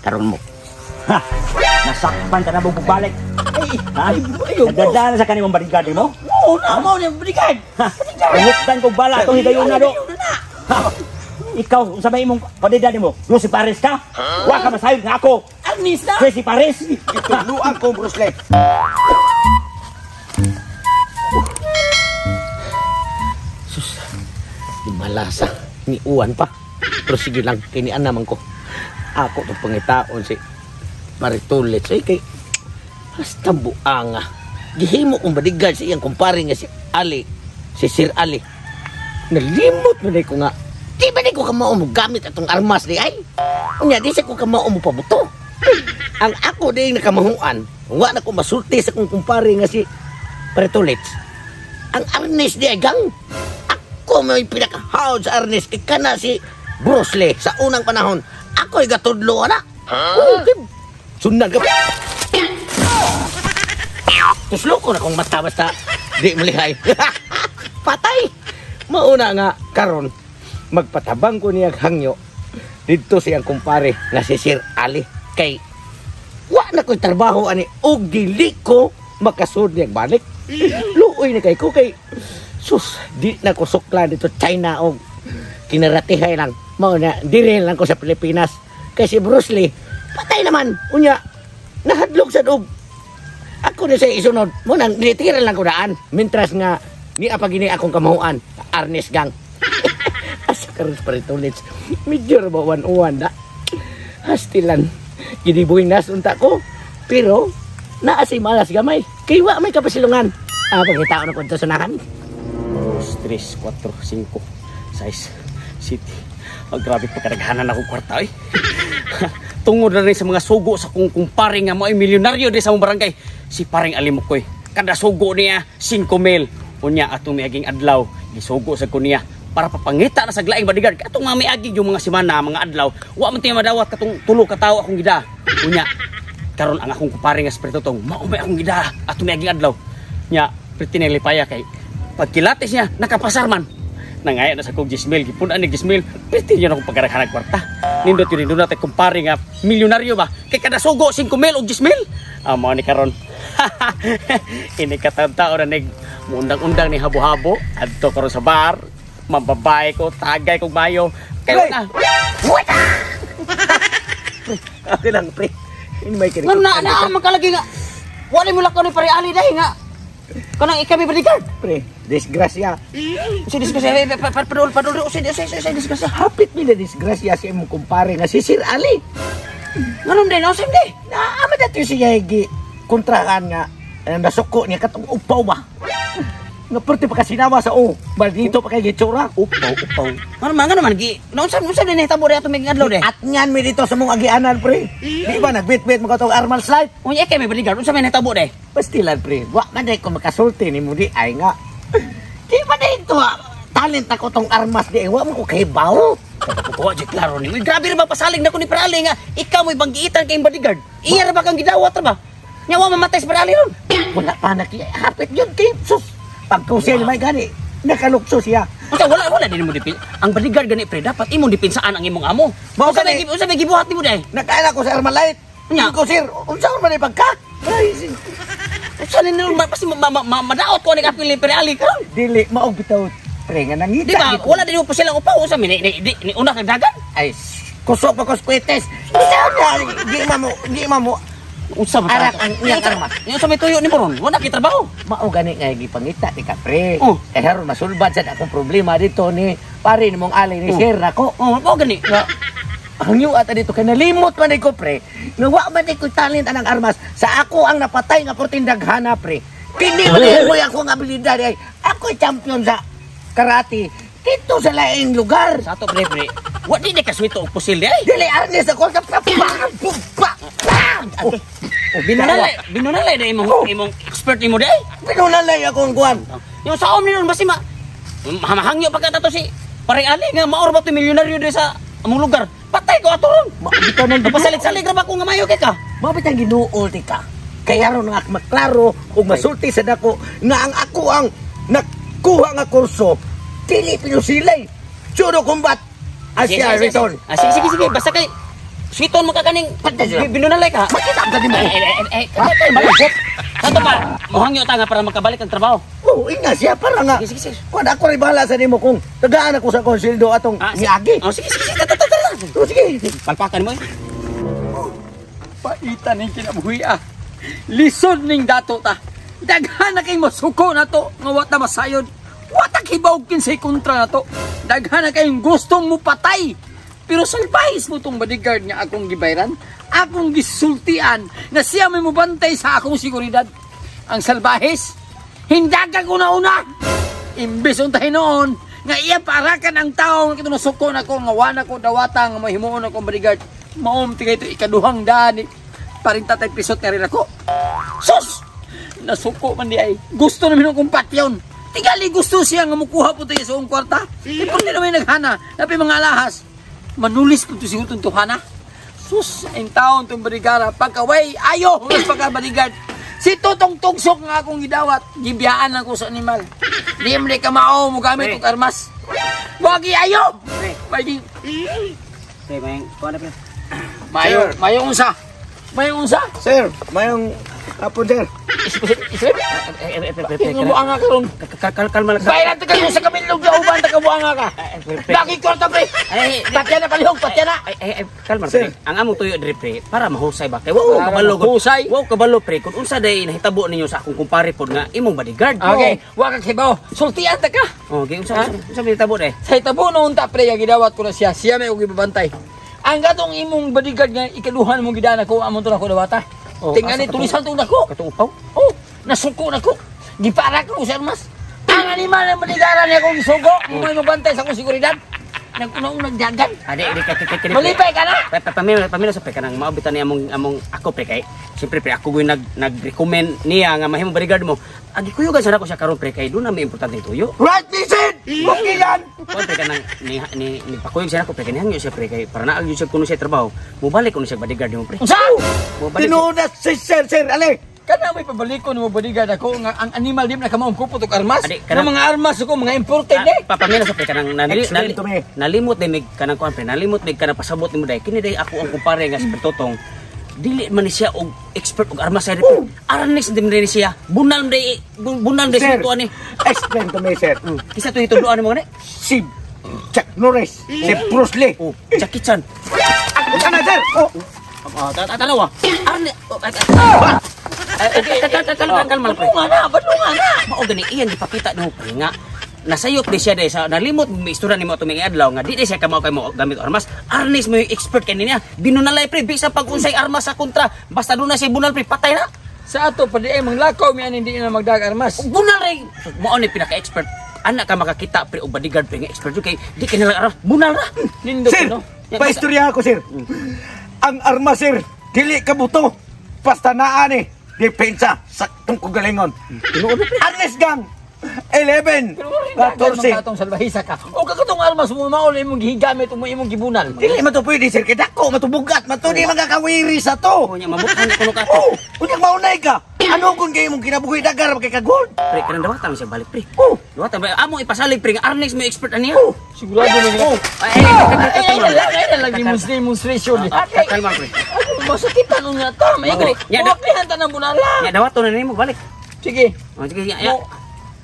karon mo. Ha! Nasakpan ka na mo bubalik. Ha? Nagdadala sa kanimong bodyguard mo? Oo na, mo na bodyguard. Pangutdan ko bala itong higayon na do. Ha! Ikaw, sa may imong bodyguard mo, Lucy Paris ka? Wa ka masayod nga ako. Arnis na. Lucy Paris? Ituluan ko, Bruce Lee. Sus, di malasa. Ni Uwan pa. Pero sige lang, kinian naman ko. Ako itong pangitaon si Maritulit. So, kay hasta buanga. Gihimo kong bodyguard sa iyang kumpare nga si Ali. Si Sir Ali. Nalimot mo na ko nga. Di ba di ko kamao mo gamit atong armas di ay? Unya, di sa ko kamao mo pabuto. Ang ako di nakamahuan. Wa na ko masulti sa kong kumpare nga si Maritulit. Ang arnes di ay gang. Ako may pinakahawad sa arnes. Ika na si Bruce Lee sa unang panahon. Ako ay gatudlo na. Okay. Sundan ka pa. Tuslo ko na kung basta-basta di malihay. Patay. Mauna nga karon magpatabang ko niya hangyo dito siyang kumpare nga si Sir Ali. Kay wa na ko'y trabaho ani og dili ko makasud niya balik. Luoy na kay ko kay sus di na ko sukla dito China og kinaratihay lang. Mauna dire lang ko sa Pilipinas. Kay si Bruce Lee patay naman. Unya, nahadlok sa dog. Ako na siya isunod. Munang, nitiran lang ko daan. Mintras nga, ni apagini akong kamahuan. Arnes gang. Asa karos Paritulits. Medyo ba uwan-uwan da. Hastilan. Ginibuing nasunta ko. Pero, naasi malas gamay. Kaya may kapasilungan. Pagkitaon ako ito sunahan. 2, 3, 4, 5, 6, 7. Grabe pagkaraghanan ako kwarta eh. Tungod na rin sa mga sugo sa kung kumpare nga mo ay milyonaryo di sa mong barangay. Si paring Alimukoy. Kada sugo niya 5,000. Unya atong miaging adlaw. Gisugo sa kunya para papangita na sa glaing bodyguard. Katong mga miaging yung mga simana, mga adlaw. Wa man tayo madawat katong tulo ka tao akong gida. Unya karon ang akong kumpare nga espiritu tong maumay akong gida atong miaging adlaw. Nya pritinelipaya kay pagkilatis niya nakapasarman. Nangaya na sa kong gismil, gipunan ni gismil, piti yun akong pagkaraghanag kwarta. Nindot yun natin kumpare nga milyonaryo ba? Kay kada sugo, 5,000 o gismil. Mga ni karon. Ini katantao na nag undang-undang ni habo-habo. Adto karon sa bar, mambabay ko, tagay kong mayo. Kayo na. Okay lang, pre. Ini may kinig. Na, magkalagi nga. Wala mo lakaw ni pare Ali dahil nga. Kanang ikami bodyguard. Pre, disgrasya. Si disgrasya, padul, si disgrasya. Hapit mi na disgrasya si imong kumpare nga si Sir Ali. Nganom din, osim di. Naama dati siya kontrahan nga. Nasuko niya katong upaw ba? Nga perti pa kasinawa sa Maldito pa kay gitsura. Upaw. Ano naman, naunsan din hitabo dito may adlaw de. At ngan mi dito sa mong agianan, pre. Di ba nagbit-bit mo katong armal slide? Unya kay may bodyguard, unsa may hitabo de? Pastilan, pre. Wa man day ko makasulti ni mo di ay nga. Di ba dito talent ako tong armas di wa mo ko kay bawo. Kuha di klaro ni. Grabe ra ba pasalig na ko ni Prali nga ikaw mo'y banggiitan kay bodyguard. Iya ra ba kang gidawat ra ba? Nya wa mamatay si Prali ron. Wala pa hapit yun kay sus. Pagkusel may gani, nakalukso siya. Wala din mo dipin. Ang bodyguard gani pre, dapat imong dipinsaan ang imong amo. Unsa may gibuhat nimo day? Nakaila ko sa Armalite. Nya ko sir, unsa man ni pagka? Unsa ni pasti madaot ko ni kapil ni Ali karon. Dili maog bitaw pre nga nangita. Di ba wala din mo pa silang upaw unsa ni una kag dagan? Ay, kusok pa kuskwetes. Di mo unsa man arak ang iyang armas. Yung sa may tuyo ni Moron, wala kay trabaho. Mao gani nga gipangita ti ka pre. Eh haron masulbad sa akong problema dito ni pare nimong Ali ni Sir ako. Mao gani. Ang yu ata dito kay nalimot man ko pre. Nga wa man ko talent anang armas sa ako ang napatay nga portindaghana pre. Hindi man ko ako ang abilidad ay ako champion sa karate dito sa laing lugar. Sa ato pre. Wa di ka swito og pusil di ay. Dili arnes ako sa Binunalay na imong expert nimo di ay. Binunalay akong kuan. Yung saom ni nun basi mahangyo pagkatato si pare Ali nga maor ba to milyonaryo di sa among lugar. Patay ko ato ron. Bitaw nang pasalig-salig ra ba ko nga mayo kay ka. Mabit ang ginuol ti ka. Kaya ron nga maklaro ug masulti sa dako nga ang ako ang nakuha nga kurso dili pinusilay. Judo combat. Asya return. Sige basta kay Siton mo ka kaning binunalay ka. Makita ka din mo. Malasot. Sato pa, mohangyo ta nga para makabalik ang trabaho. Oo, ina siya para nga. Sige. Kuan ako rin bahala sa nimo kung tagaan ako sa konsildo atong niagi. Oh, sige. O sige. Palpakan mo eh. Paitan ning kinabuhi ah. Lisod ning dato ta. Daghan na kay masuko na to nga wa ta masayod. Wa ta kibaw kinsay kontra na to. Daghan na kayong gustong mo patay. Pero salbahis mo tong bodyguard nga akong gibayran. Akong gisultian na siya may mubantay sa akong seguridad. Ang salbahis, hindagag una-una. Imbes untahin noon, nga iya parakan ang tao nga kinasuko na ko, nga wana ko dawata, nga mahimuon akong bodyguard. Maumti kayo ito ikaduhang daan, 40 pisot na rin ako. Sus! Nasuko man di ay. Gusto namin akong patyon. Tigali gusto siya nga mukuha po tayo sa akong kwarta. Ipon din naman naghana, napi mga alahas. Manulis ko ito si Hutong Tuhana. Sus, ang taon itong bodyguard. Pagkaway, ayo, hulas pagka-bodyguard. Si Tutong Tugsok nga akong gidawat. Gibiyaan lang ko sa animal. Di mo ka mao mo gamit itong armas. Wagi, ayo! Maging... Pre, kuha na pre. Mayong unsa. Mayong unsa. Sir, mayong hapon sir. Isip? Tingubuan nga ka ron. Kalma lang. Bayaran ka kayo sa kamilog na uban, tagabuan nga ka. Lagi kwarta, pre. Patya na palihog, patya na. Kalma pre. Ang among tuyo diri pre para mahusay ba kay wa kabalo gud. Husay. Wa kabalo pre kun unsa day nahitabo ninyo sa akong kumpare pod nga imong bodyguard. Okay, wa ka kibaw. Sultian ta ka. Oh, gi unsa may hitabo de? Sa itabo noon ta, pre, gidawat ko na siya. Siya may ugibabantay. Ang gatong imong bodyguard nga ikaduhan mong gidana ko amon to na ko dawata. Tingani tulisan to nako. Katuupaw. Oh, nasuko nako. Gipara ko sa armas. Ang animal ng bodyguard niya kong sugo, mo mabantay sa akong seguridad. Nagkunaong nagdagan. Ade, di Malipay ka na. Pamilya sa pre kanang maabitan ni among ako pre kay. Siyempre pre ako gyud nag-recommend niya nga mahimong bodyguard mo. Agi kuyugan sana ko siya karon pre kay do na may importante tuyo. Right, listen! Okay yan! Kuan pre kanang ni pakuyog siya ako pre kay hangyo siya pre kay para naa gyud siya kuno siya trabaho. Mubalik kuno siya bodyguard mo pre. Unsa? Mubalik. Tinuod na si sir, ale! Kana may pabalikon mo bodyguard ako nga ang animal di na kamaong kupot og armas. Adi, Kanang mga armas ko mga imported eh. Papamila sa pre kanang Explain to me. nalimot din mig kanang kuan pre nalimot mig kanang pasabot nimo day kini day ako ang kumpare nga si Totong. Dili man ni siya og expert og armas sa pre. Aranis din ni siya. Bunal day Sir, sa tuan ni. explain to me, sir. Kisa to ituduan mo ngani? Si Chuck Norris, si Bruce Lee. Oh, Jackie Chan. Ako sana, sir! Oh, Tatanaw ah. Kalma pre. Badungan na. Mao gani iyan gipakita nimo pre nga nasayop di siya day sa nalimot mo istorya nimo tuming adlaw nga di siya kamao kay mo gamit armas. Arnis mo yung expert kay niya. Binunalay pre bisa pag unsay armas sa kontra. Basta do na siya bunal pre patay na. Sa ato pa di ay manglakaw mi ani di na magdag armas. Bunal ray. Mao ni pinaka-expert. Anak ka makakita pre og bodyguard pre nga expert kay di kinala armas. Bunal ra. Nindo sir, no. paistorya ako, sir. Ang armas, sir, dili kabuto. Basta naa ni depensa sa tungkugalingon. Arnes gang 11, 14. Katong salbahisa ka. O kakatong armas mo maol imong gigamit mo imong gibunal. Dili man to pwede, sir. Kaya dako, matubugat. Matuloy magkakawiri sa to. Nya mabutan kuno ka. Oh, unyang maunay ka. Ano kung kayo mong kinabuhi dagar kay kagod? Pre kanang dawatan siya balik pre. Oh, Dawatan pre amo ipasalig pre nga Arnex mo expert aniya. Sigurado na nila. Ay, lagi demonstration. Kalma pre. Masakitan unya ta. May Nya, huwag nihan ta ng bunala. Nya dawaton na nimo balik. Sige. Oh sige ya.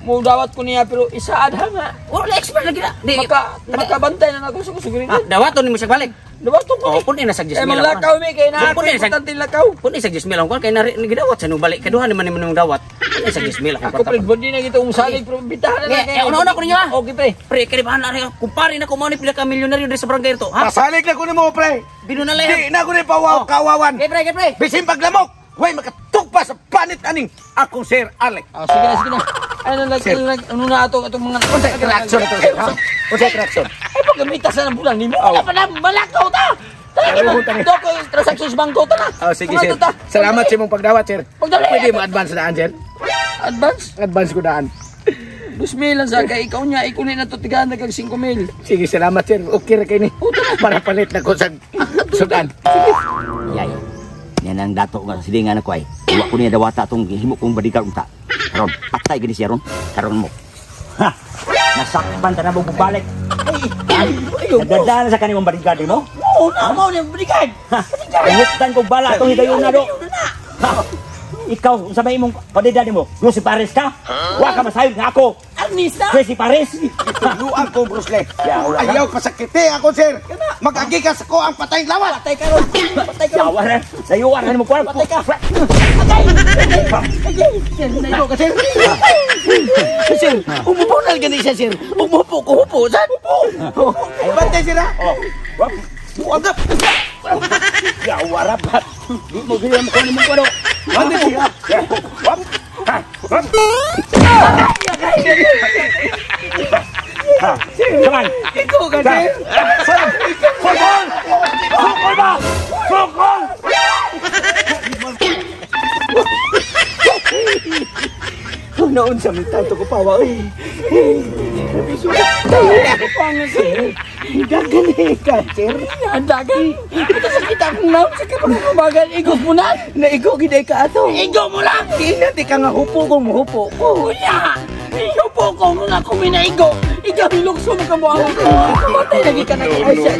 Mo dawat ko niya pero isaad ha nga. Wala expert lagi na. Di Makabantay na ako sa seguridad. dawaton nimo siya balik. Dawat ko Oh, ni. pun ina sa 10 Eh mil. manglakaw mi kay na Pun ina sa importante lakaw. pun ina sa 10 mil kay na gidawat sa nung balik kaduha naman nimo dawat. Pun ina sa 10 mil Ako pre, bodi na kita umusalig pero bitahan na Eh, una-una ko ninyo, ha? Okay pre. Pre kay bahan na kumpare na ko mo ni pila ka milyonaryo sa barangay to. Ha? pasalig na ko ni mo, pre. Binunalay. Di na ko ni pawaw kawawan. Kay pre. Bisin paglamok. Way makatukpa sa panit aning akong Sir Alec. Sige na. Ano na atong mga Unsay attraction ito, sir? Ha? Unsay attraction? Ay pagamitas na ng bulan nimo. Wala pa na malakaw ta. Doko transaction sa bangko ta na. Oh, sige, sir. Salamat sa imong pagdawat, sir. Pagdali. Pwede mo advance daan, sir? Advance. Advance ko daan. 2,000 lang sa kay ikaw niya ikunin na to tigaan na kag 5,000. Sige, salamat, sir. Okay ra kay ni. Para palit na ko sa sudan. Yay. Yan ang dato nga silingan ako ay. Wa ko niya dawata tong himo kong bodyguard unta. Karon patay gini siya ron. Karon mo. Ha. Nasakpan ta na mo balik. Ay. Nagdadala sa kanimong bodyguard mo. na mo ni balikan. Hustan kong bala itong higayon na do. Ha? Ikaw, sa may imong kadidad mo, Lucy Pares ka? Wa ka masayod nga ako. Arnis na. Tracy Pares? Luang ko, Bruce Lee. Yawa ka. Ayaw pasakiti ako, sir. Mag-agikas ako ang patay lawan. Patay ka ron. Patay ka ron. Yawa na. Sayuan na mo kuwan. Patay ka. Ito ka, sir. Sir, umupo na gani siya, sir. Umupo ko, upo. Saan? Upo. Bantay, sir, ha? Oh. Wap. Buwag na. Yawa rapat. Di mo gila mo kuwan mo kuwan. Bantay, sir, ha? Wap. Ha. Wap. Ha. Come on. Ikaw ka, sir. Sukol! Sukol ba? Sukol! Noon sa mga tanto ko pawa, eh. Pangan sir. Dagan eh ka, sir. Yan dagan. Ito sa kita kong naon sa kapag igos mo na. Naigo giday ka ato. Igo mo lang. Di na, di ka nga hupo ko, muhupo ko. Kuya. Iyo po ko nga kung minaigo. Ikaw nilukso mo ka mo ako. Matay lagi ka na. Ay, siya.